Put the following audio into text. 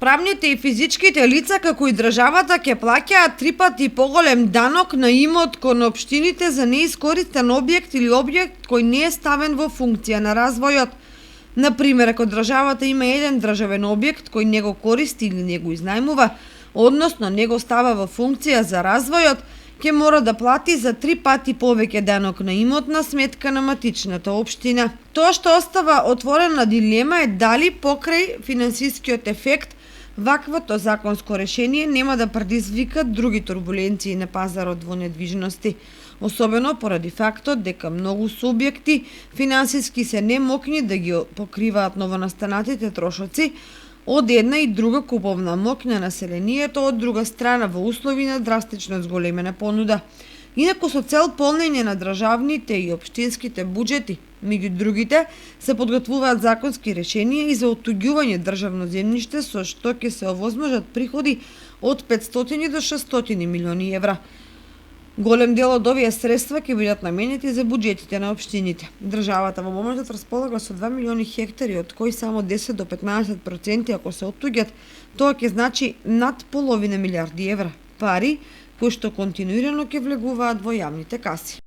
Правните и физичките лица, како и државата, ќе плаќаат 3 пати поголем данок на имот кон општините за неискористен објект или објект кој не е ставен во функција на развојот. Например, ако државата има еден државен објект кој не го користи или не го изнајмува, односно не го става во функција за развојот, ќе мора да плати за 3 пати повеќе данок на имотна сметка на матичната општина. Тоа што остава отворена дилема е дали покрај финансискиот ефект ваквото законско решение нема да предизвика други турбуленции на пазарот во недвижности, особено поради фактот дека многу субјекти финансиски се немокни да ги покриваат новонастанатите трошоци од една и друга куповна моќ на населението, од друга страна во услови на драстично зголемена понуда. Инаку со цел полнење на државните и општинските буџети, меѓу другите, се подготвуваат законски решенија и за оттуѓување државно земјиште со што ќе се овозможат приходи од 500 до 600 милиони евра. Голем дел од овие средства ќе бидат наменети за буџетите на општините. Државата во моментот располага со 2 милиони хектари, од кои само 10 до 15% ако се оттуѓат, тоа ќе значи над половина милиарди евра, пари кои што континуирано ќе влегуваат во јавните каси.